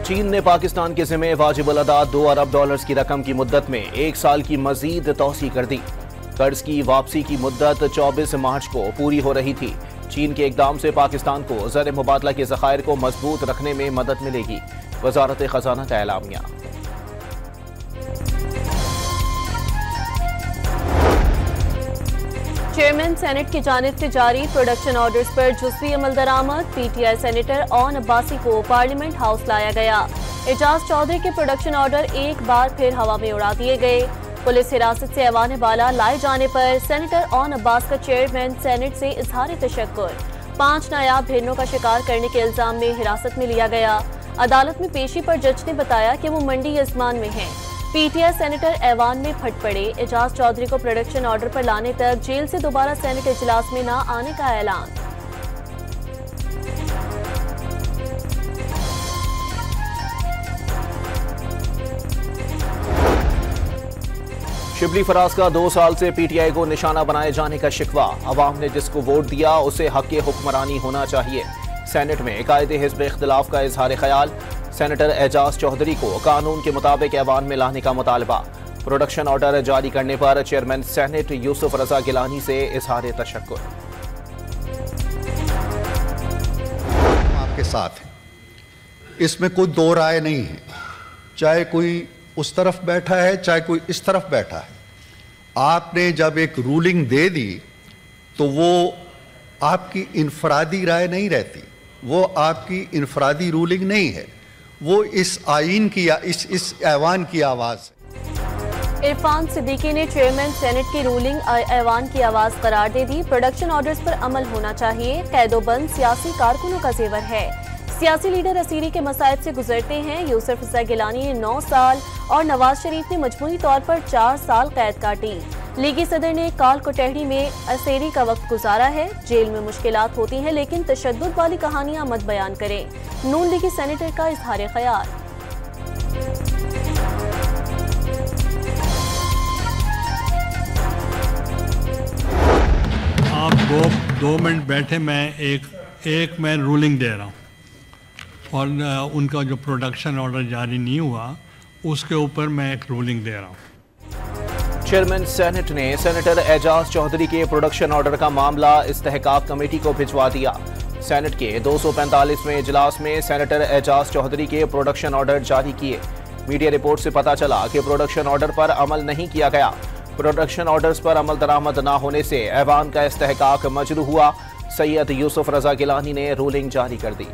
चीन ने पाकिस्तान के ज़िम्मे वाजिबुल अदा 2 अरब डॉलर्स की रकम की मुद्दत में 1 साल की मजीद तौसी कर दी। कर्ज की वापसी की मुद्दत 24 मार्च को पूरी हो रही थी। चीन के इकदाम से पाकिस्तान को ज़र मुबादला के ज़खायर को मजबूत रखने में मदद मिलेगी। वजारत खजाना का एलामिया। चेयरमैन सेनेट की जानिब से जारी प्रोडक्शन ऑर्डर्स पर जुज़वी अमल दरामद। पीटीआई सेनेटर ओन अब्बासी को पार्लियामेंट हाउस लाया गया। एजाज चौधरी के प्रोडक्शन ऑर्डर एक बार फिर हवा में उड़ा दिए गए। पुलिस हिरासत से ऐवान बाला लाए जाने पर सेनेटर ओन अब्बास का चेयरमैन सेनेट से इजहार तशक्कुर। 5 नायाब हिरनों का शिकार करने के इल्जाम में हिरासत में लिया गया। अदालत में पेशी पर जज ने बताया कि वो मंडी यजमान में हैं। पीटीआई सेनेटर ऐवान में फट पड़े। एजाज चौधरी को प्रोडक्शन ऑर्डर पर लाने तक जेल से दोबारा सेनेट इजलास में न आने का ऐलान। शिबली फराज का 2 साल से पीटीआई को निशाना बनाए जाने का शिकवा। अवाम ने जिसको वोट दिया उसे हक हुक्मरानी होना चाहिए। सेनेट में कायदे हिज़्ब इख्तिलाफ का इजहार ख्याल। सेनेटर एजाज चौधरी को कानून के मुताबिक ऐवान में लाने का मुतालबा। प्रोडक्शन ऑर्डर जारी करने पर चेयरमैन सेनेट यूसुफ रजा गिलानी से इजहार तशक्कुर। आपके साथ है, इसमें कोई दो राय नहीं है। चाहे कोई उस तरफ बैठा है चाहे कोई इस तरफ बैठा है। आपने जब एक रूलिंग दे दी तो वो आपकी इनफरादी राय नहीं रहती, वो आपकी इनफरादी रूलिंग नहीं है, वो इस आईन की या इस ऐवान की आवाज़ है। इरफान सिद्दीकी ने चेयरमैन सेनेट की रूलिंग ऐवान की आवाज़ करार दे दी। प्रोडक्शन ऑर्डर्स पर अमल होना चाहिए। कैदोबंद सियासी कारकुनों का जेवर है। सियासी लीडर असीरी के मसाइब से गुजरते हैं। यूसुफ रजा गिलानी ने 9 साल और नवाज शरीफ ने मजमूई तौर पर 4 साल कैद काटी। लीगी सदर ने काल कोटहड़ी में असेरी का वक्त गुजारा है। जेल में मुश्किलात होती हैं लेकिन तशद्दुद वाली कहानियां मत बयान करें। नून लीगी सेनेटर का इजहार ख्याल। आप दो मिनट बैठे, मैं रूलिंग दे रहा हूँ और उनका जो प्रोडक्शन ऑर्डर जारी नहीं हुआ उसके ऊपर मैं एक रूलिंग दे रहा हूँ। चेयरमैन सेनेट ने सेनेटर एजाज चौधरी के प्रोडक्शन ऑर्डर का मामला इस्तेहकाक कमेटी को भिजवा दिया। सेनेट के 245वें इजलास में सेनेटर एजाज चौधरी के प्रोडक्शन ऑर्डर जारी किए। मीडिया रिपोर्ट से पता चला कि प्रोडक्शन ऑर्डर पर अमल नहीं किया गया। प्रोडक्शन ऑर्डर्स पर अमल दरामद न होने से ऐवान का इस्तेहकाक मजरू हुआ। सैयद यूसुफ रजा गिलानी ने रूलिंग जारी कर दी।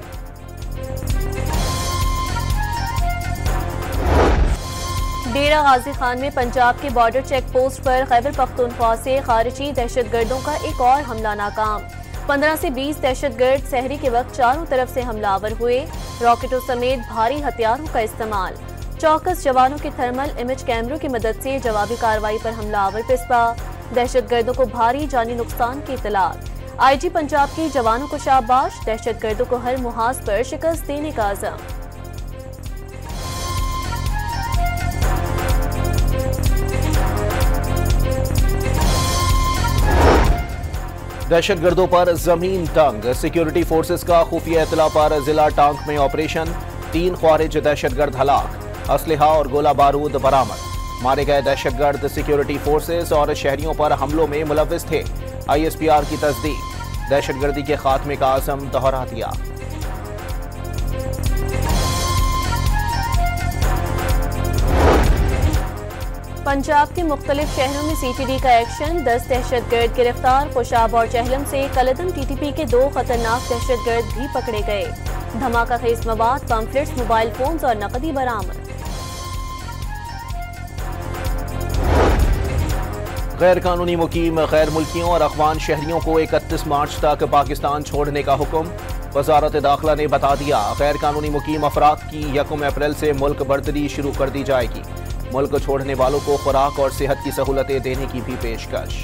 डेरा गाजी खान में पंजाब के बॉर्डर चेक पोस्ट पर खैबर पख्तूनख्वा से खारिजी दहशतगर्दों का एक और हमला नाकाम। 15 से 20 दहशतगर्द सहरी के वक्त चारों तरफ से हमलावर हुए। रॉकेटों समेत भारी हथियारों का इस्तेमाल। चौकस जवानों के थर्मल इमेज कैमरों की मदद से जवाबी कार्रवाई पर हमलावर पिसपा। दहशतगर्दों को भारी जानी नुकसान की इतलात। आईजी पंजाब के जवानों को शाबाश। दहशतगर्दों को हर मुहाज पर शिकस्त देने का अज़म। दहशतगर्दों पर जमीन तंग। सिक्योरिटी फोर्सेस का खुफिया इतला पर जिला टांक में ऑपरेशन। 3 ख्वारिज दहशतगर्द हलाक। असलहा और गोला बारूद बरामद। मारे गए दहशतगर्द सिक्योरिटी फोर्सेस और शहरियों पर हमलों में मुलव्विस थे। ISPR की तस्दीक। दहशतगर्दी के खात्मे का आज़म दोहरा दिया। पंजाब के मुख्तलिफ शहरों में CTD का एक्शन। 10 दहशतगर्द गिरफ्तार। खुशाब और चहलम से कलदम TTP के 2 खतरनाक दहशतगर्द भी पकड़े गए। धमाका खेज मवाद, पम्फलेट्स, मोबाइल फोन्स और नकदी बरामद। गैर कानूनी मुकीम गैर मुल्कियों और अफगान शहरियों को 31 मार्च तक पाकिस्तान छोड़ने का हुक्म। वजारत दाखिला ने बता दिया गैर कानूनी मुकीम अफराद की 1 अप्रैल से मुल्क बर्दरी शुरू कर दी जाएगी। मुल्क छोड़ने वालों को खुराक और सेहत की सहूलतें देने की भी पेशकश।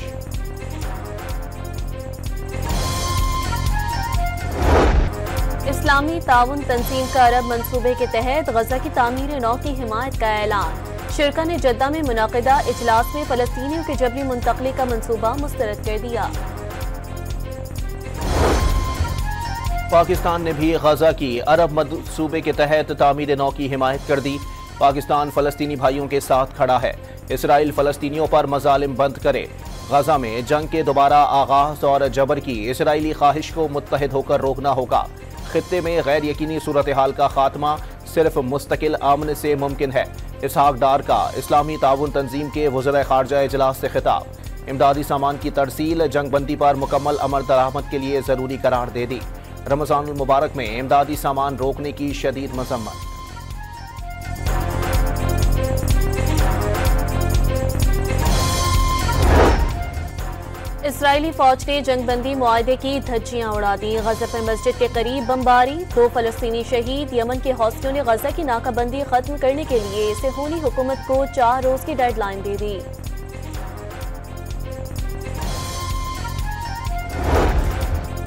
इस्लामी ताउन तंजीम का अरब मंसूबे के तहत गजा की तामीर नौ की हिमायत का ऐलान। शिरका ने जद्दा में मुनाकिदा इजलास में फलस्तीनियों के जबरी मुंतकली का मंसूबा मुस्तरद कर दिया। पाकिस्तान ने भी गजा की अरब मनसूबे के तहत तामीर नौ की हिमायत कर दी। पाकिस्तान फलस्तीनी भाइयों के साथ खड़ा है। इसराइल फलस्तीनियों पर मजालिम बंद करे। गजा में जंग के दोबारा आगाज और जबर की इसराइली ख्वाहिश को मुत्तहिद होकर रोकना होगा। खित्ते में गैर यकीनी सूरत हाल का खात्मा सिर्फ मुस्तकिल अमन से मुमकिन है। इसहाक डार का इस्लामी ताउन तंजीम के वज़ीर ख़ारजा इजलास से खिताब। इमदादी सामान की तरसील जंगबंदी पर मुकम्मल अमल दरामद के लिए ज़रूरी करार दे दी। रमज़ानुल मुबारक में इमदादी सामान रोकने की शदीद मज़म्मत। इसराइली फौज ने जंगबंदी मुआहदे की धज्जियां उड़ा दी। गजा पर मस्जिद के करीब बमबारी, 2 फलस्तीनी शहीद। यमन के हौसियों ने गजा की नाकाबंदी खत्म करने के लिए सिहोनी हुकूमत को 4 रोज की डेडलाइन दे दी।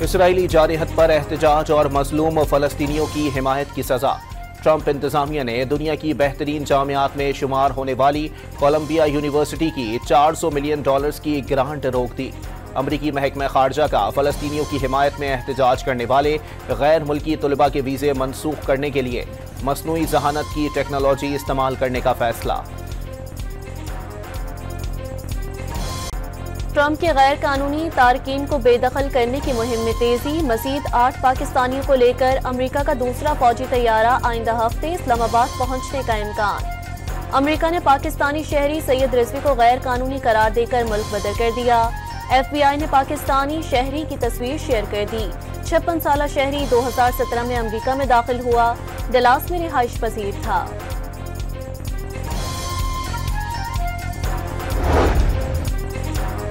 इसराइली जारहत पर एहतजाज और मजलूम फलस्तीनियों की हिमायत की सजा। ट्रंप इंतजामिया ने दुनिया की बेहतरीन जामियात में शुमार होने वाली कोलंबिया यूनिवर्सिटी की $400 मिलियन की ग्रांट रोक दी। अमरीकी महकमा खारजा का फलस्तीनियों की हिमायत में एहतजाज करने वाले गैर मुल्की तलबा के वीज़े मनसूख करने के लिए मसनूई जहानत की टेक्नोलॉजी इस्तेमाल करने का फैसला। ट्रंप के गैर कानूनी तारकीन को बेदखल करने की मुहिम में तेजी। मजीद 8 पाकिस्तानियों को लेकर अमेरिका का दूसरा फौजी तैयारा आइंदा हफ्ते इस्लामाबाद पहुंचने का इम्कान। अमेरिका ने पाकिस्तानी शहरी सैयद रिजवी को गैर कानूनी करार देकर मुल्क बदर कर दिया। FBI ने पाकिस्तानी शहरी की तस्वीर शेयर कर दी। 56 साला शहरी 2017 में अमेरिका में दाखिल हुआ। डलास में रिहाइश पजीर था।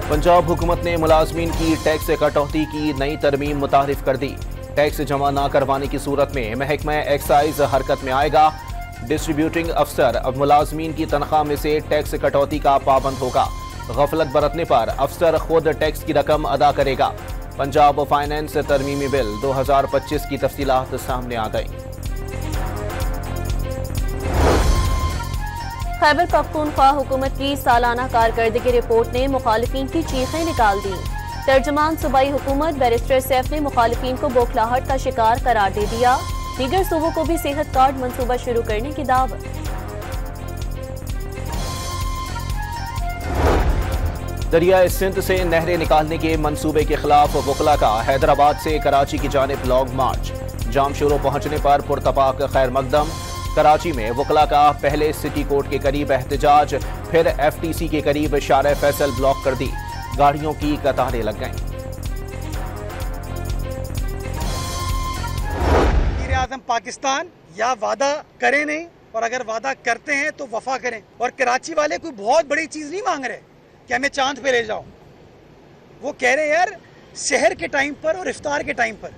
पंजाब हुकूमत ने मुलाजमीन की टैक्स कटौती की नई तरमीम मुतारिफ कर दी। टैक्स जमा न करवाने की सूरत में महकमा एक्साइज हरकत में आएगा। डिस्ट्रीब्यूटिंग अफसर अब मुलाजमीन की तनख्वाह में से टैक्स कटौती का पाबंद होगा। गफलत बरतने पर अफसर खुद टैक्स की रकम अदा करेगा। पंजाब फाइनेंस तरमीमी बिल 2025 की तफसीलात सामने आ गई। खैबर पख्तूनख्वा हुकूमत की सालाना कारकर्दगी रिपोर्ट ने मुखालिफिन की चीखें निकाल दी। तर्जुमान सूबाई हुकूमत बैरिस्टर सैफ ने मुखालिफिन को बौखलाहट का शिकार करार दे दिया। दीगर सूबों को भी सेहत कार्ड मंसूबा शुरू करने की दावत। दरियाए सिंध से नहरें निकालने के मंसूबे के खिलाफ वकला का हैदराबाद से कराची की जानिब लॉन्ग मार्च। जामशोरो पहुंचने पर पुरतपाक खैर मकदम। कराची में वकला का पहले सिटी कोर्ट के करीब एहतजाज, फिर FTC के करीब शारे फैसल ब्लॉक कर दी। गाड़ियों की कतारें लग गईं। वज़ीर-ए-आज़म पाकिस्तान या वादा करें नहीं, और अगर वादा करते हैं तो वफा करें। और कराची वाले कोई बहुत बड़ी चीज नहीं मांग रहे कि हमें चांद पे ले जाओ। वो कह रहे हैं यार शहर के टाइम पर और इफ्तार के टाइम पर,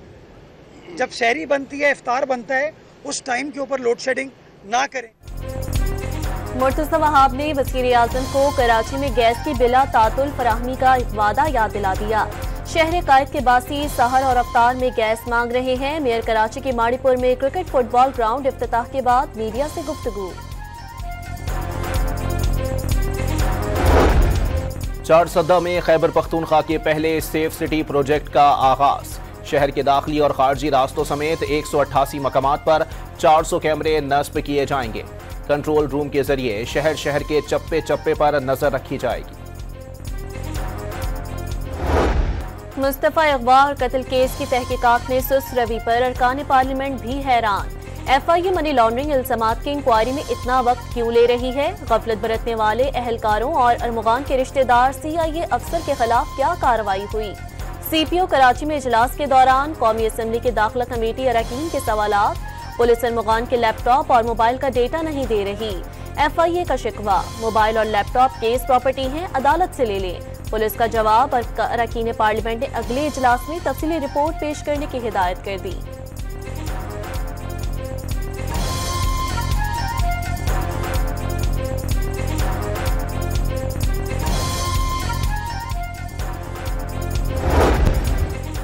जब शहरी बनती है इफ्तार बनता है, उस टाइम के ऊपर लोड शेडिंग ना करें। मुर्तज़ा वहाब ने वज़ीर-ए-आज़म को कराची में गैस की बिला तातुल फराहमी का वादा याद दिला दिया। शहर कायद के बासी सहर और अफ्तार में गैस मांग रहे हैं। मेयर कराची के माड़ीपुर में क्रिकेट फुटबॉल ग्राउंड इफ्तिताह के बाद मीडिया से गुफ्तगू। चारसद्दा में खैबर पख्तूनख्वा के पहले सेफ सिटी प्रोजेक्ट का आगाज। शहर के दाखिली और खारजी रास्तों समेत 188 मकामात पर 400 कैमरे नस्ब किए जाएंगे। कंट्रोल रूम के जरिए शहर के चप्पे चप्पे पर नजर रखी जाएगी। मुस्तफा अगवा और कत्ल केस की तहकीकात में सुस्त रवि पर अरकान पार्लियामेंट भी हैरान। FIA मनी लॉन्ड्रिंग इल्जामात की इंक्वायरी में इतना वक्त क्यों ले रही है? गफलत बरतने वाले अहलकारों और अरमुगान के रिश्तेदार CIA अफसर के खिलाफ क्या कार्रवाई हुई? CPO कराची में इजलास के दौरान कौमी असम्बली के दाखिला कमेटी अरकान के सवालात। पुलिस अरमुगान के लैपटॉप और मोबाइल का डेटा नहीं दे रही। FIA का शिकवा, मोबाइल और लैपटॉप केस प्रॉपर्टी हैं, अदालत से ले लें। पुलिस का जवाब, अरकान पार्लियामेंट ने अगले इजलास में तफसीली रिपोर्ट पेश करने की हिदायत कर दी।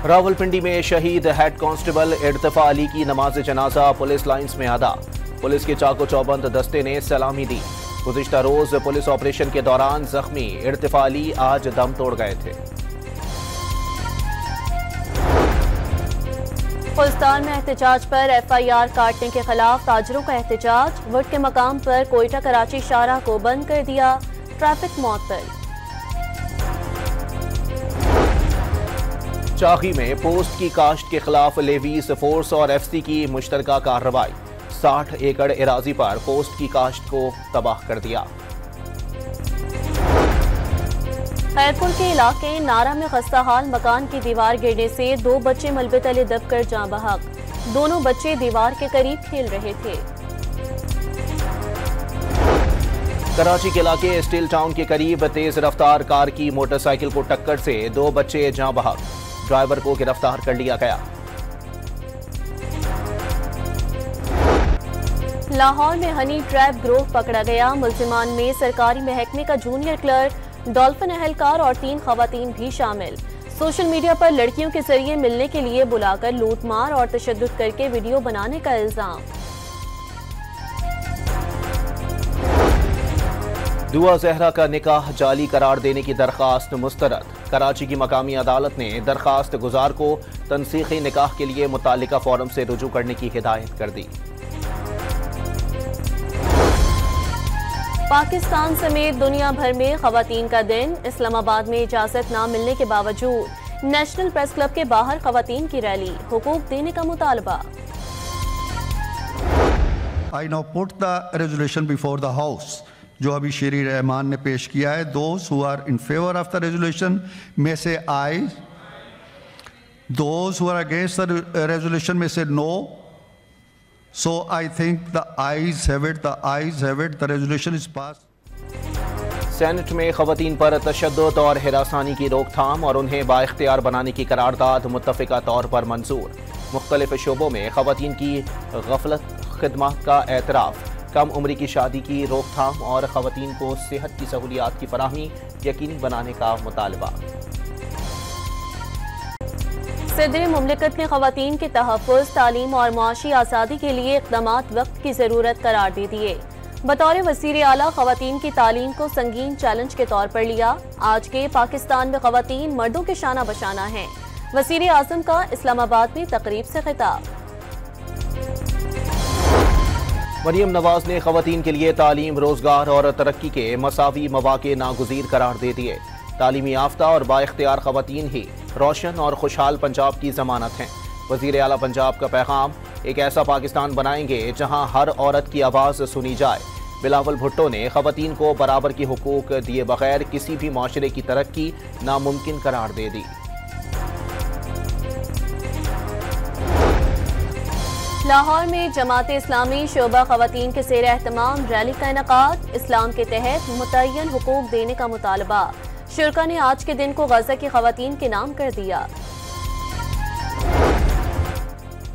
रावलपिंडी में शहीद हेड कांस्टेबल इर्तिफा अली की नमाज जनाजा पुलिस लाइंस में अदा। पुलिस के चाको चौबंद दस्ते ने सलामी दी। गुज़िश्ता रोज पुलिस ऑपरेशन के दौरान जख्मी इर्तिफा अली आज दम तोड़ गए थे। खुलस्तान में एहतजाज पर FIR काटने के खिलाफ ताजरों का एहतजाज। वोट के मकाम पर कोयटा कराची शाहराह को बंद कर दिया, ट्रैफिक मुअत्तल। चाकी में पोस्ट की काश्त के खिलाफ लेवीज फोर्स और FC की मुश्तरका कार्रवाई। 60 एकड़ एराजी पर पोस्ट की काश्त को तबाह कर दिया। खैरपुर के इलाके नारा में खस्ता हाल मकान की दीवार गिरने से 2 बच्चे मलबे तले दबकर जाँ बहक। दोनों बच्चे दीवार के करीब खेल रहे थे। कराची के इलाके स्टील टाउन के करीब तेज रफ्तार कार की मोटरसाइकिल को टक्कर से 2 बच्चे जाँ बहक। ड्राइवर को गिरफ्तार कर लिया गया। लाहौर में हनी ट्रैप ग्रोव पकड़ा गया। मुल्जिमान में सरकारी महकमे का जूनियर क्लर्क, डॉल्फिन अहलकार और 3 खवातीन भी शामिल। सोशल मीडिया पर लड़कियों के जरिए मिलने के लिए बुलाकर लूटमार और तशद्दुद करके वीडियो बनाने का इल्जाम। दुआ जहरा का निकाह जाली करार देने की दरखास्त मुस्तरद। कराची की मकामी अदालत ने दरखास्त गुजार को तनसीखी निकाह के लिए मुतालिका फोरम से रुजू करने की हिदायत कर दी। पाकिस्तान समेत दुनिया भर में खवातीन का दिन। इस्लामाबाद में इजाजत न मिलने के बावजूद नेशनल प्रेस क्लब के बाहर खवातीन की रैली, हुकूक देने का मुतालबा। I now put the resolution before the House, जो अभी शेरी रहमान ने पेश किया है। Those who are in favor of the resolution may say aye. Those who are against the resolution may say no. So I think the ayes have it. The ayes have it. The resolution is passed. Senate में खवातीन पर तशद्दुद और हिरासानी की रोकथाम और उन्हें बाइख्तियार बनाने की करारदाद मुत्तफ़िका तौर पर मंजूर। मुख्तलिफ शोबों में खवातीन की गफलत खिदमत का एतराफ़। कम उम्री की शादी की रोकथाम और खवातीन को सेहत की सहूलियात की फराहमी यकीनी बनाने का मुतालबा। सदर मुमलिकत ने खवातीन के तहफ़्फ़ुज़, तालीम और मुआशी आज़ादी के लिए इक़दामात वक्त की ज़रूरत करार दे दिए। बतौर वज़ीर आला खवातीन की तालीम को संगीन चैलेंज के तौर पर लिया। आज के पाकिस्तान में खवातीन मर्दों के शाना बशाना हैं। वज़ीर आज़म का इस्लामाबाद में तकरीब से खिताब। मरियम नवाज ने खवातीन के लिए तालीम, रोजगार और तरक्की के मसावी मौक़े नागुज़ीर करार दे दिए। तालीमी याफ्ता और बाइख्तियार खवातीन ही रोशन और खुशहाल पंजाब की जमानत हैं। वज़ीर आला पंजाब का पैगाम, एक ऐसा पाकिस्तान बनाएंगे जहां हर औरत की आवाज़ सुनी जाए। बिलावल भुट्टो ने खवातीन को बराबर की हुकूक दिए बगैर किसी भी माशरे की तरक्की नामुमकिन करार दे दी। लाहौर में जमात इस्लामी शोबा खवातीन के सेर एहतमाम रैली का इनेकाद। इस्लाम के तहत मुतय्यन हुकूक देने का मुतालबा। शुरका ने आज के दिन को गजा की खवातीन के नाम कर दिया।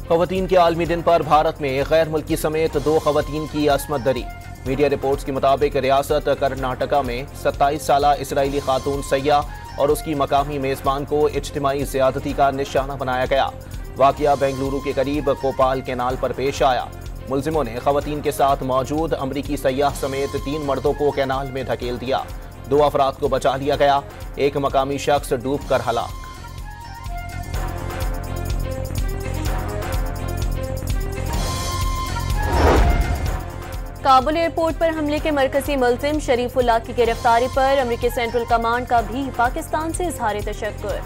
खवातीन के आलमी दिन पर भारत में गैर मुल्की समेत 2 खवातीन की असमत दरी। मीडिया रिपोर्ट्स के मुताबिक रियासत कर्नाटका में 27 साला इसराइली खातून सैयाह और उसकी मकामी मेज़बान को इज्तिमाई ज़्यादती का निशाना बनाया गया। वाक़या बेंगलुरु के करीब कोपाल कैनाल पर पेश आया। मुलजिमों ने खवातीन के साथ मौजूद अमरीकी सैयाह समेत 3 मर्दों को कैनाल में धकेल दिया। 2 अफराद को बचा लिया गया। एक मकामी शख्स डूब कर हलाक। काबुल एयरपोर्ट पर हमले के मरकजी मुल्जिम शरीफुल्लाह की गिरफ्तारी पर अमरीकी सेंट्रल कमांड का भी पाकिस्तान से इजहार तशक्कुर।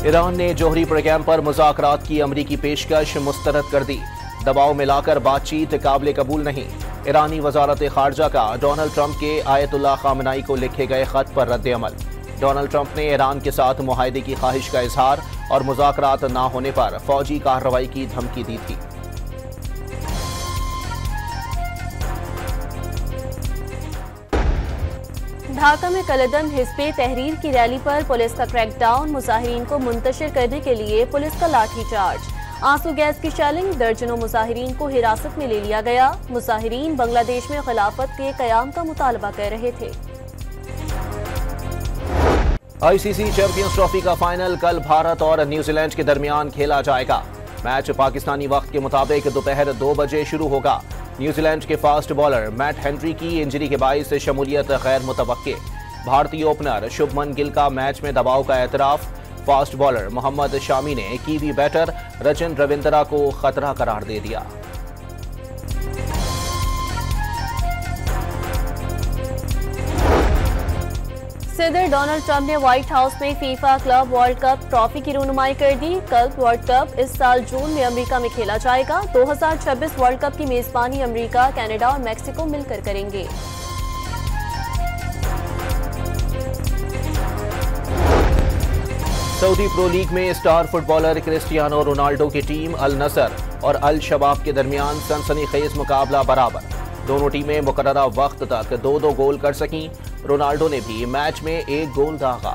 ईरान ने जोहरी प्रोग्राम पर मुज़ाकरात की अमरीकी पेशकश मुस्तरद कर दी। दबाव में लाकर बातचीत काबिल कबूल नहीं। ईरानी वजारत खारजा का डोनाल्ड ट्रंप के आयतुल्लाह खामनाई को लिखे गए खत पर रद्द अमल। डोनाल्ड ट्रंप ने ईरान के साथ मुआहदे की ख्वाहिश का इजहार और मुज़ाकरात न होने पर फौजी कार्रवाई की धमकी दी थी। ढाका में कलदम हिज़्बे तहरीर की रैली पर पुलिस का क्रैकडाउन। मुजाहिरीन को मुंतशिर करने के लिए पुलिस का लाठीचार्ज। आंसू गैस की शेलिंग। दर्जनों मुजाहिरीन को हिरासत में ले लिया गया। मुजाहिरीन बांग्लादेश में खिलाफत के कयाम का मुतालबा कर रहे थे। आईसीसी चैंपियंस ट्रॉफी का फाइनल कल भारत और न्यूजीलैंड के दरमियान खेला जाएगा। मैच पाकिस्तानी वक्त के मुताबिक दोपहर 2 बजे शुरू होगा। न्यूजीलैंड के फास्ट बॉलर मैट हेनरी की इंजरी के बायस शमूलियत गैर मुतवक्के। भारतीय ओपनर शुभमन गिल का मैच में दबाव का एतराफ। फास्ट बॉलर मोहम्मद शामी ने कीवी बैटर रजन रविंद्रा को खतरा करार दे दिया। सदर डोनाल्ड ट्रंप ने व्हाइट हाउस में FIFA club world cup trophy की रुनुमाई कर दी। क्लब वर्ल्ड कप इस साल जून में अमेरिका में खेला जाएगा। 2026 वर्ल्ड कप की मेजबानी अमेरिका, कनाडा और मैक्सिको मिलकर करेंगे। सऊदी प्रो लीग में स्टार फुटबॉलर क्रिस्टियानो रोनाल्डो की टीम अल नसर और अल शबाब के दरमियान सनसनीखेज मुकाबला बराबर। दोनों टीमें मुकर्ररा वक्त तक 2-2 गोल कर सकीं। रोनाल्डो ने भी मैच में 1 गोल दागा।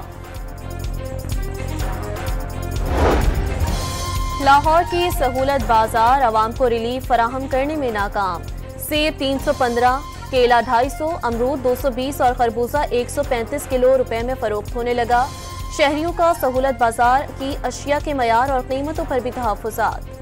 लाहौर की सहूलत बाजार आवाम को रिलीफ फराहम करने में नाकाम। सेब 315, केला 250, अमरूद 220 और खरबूजा 135 किलो रुपए में फरोख्त होने लगा। शहरियों का सहूलत बाजार की अशिया के मयार और कीमतों पर भी तहफ्फुज़ात।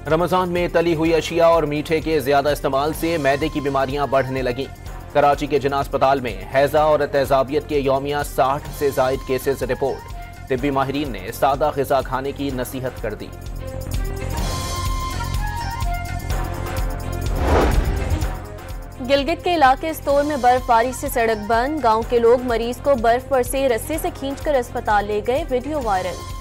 रमजान में तली हुई अशिया और मीठे के ज्यादा इस्तेमाल से मैदे की बीमारियां बढ़ने लगीं। कराची के जिना अस्पताल में हैजा और तेजाबियत के यौमिया 60 से जायद केसेस रिपोर्ट। तिब्बी माहिरीन ने सादा ग़िज़ा खाने की नसीहत कर दी। गिलगित के इलाके स्तोर में बर्फबारी से सड़क बंद। गांव के लोग मरीज को बर्फ पर से रस्से से खींचकर अस्पताल ले गए। Video viral.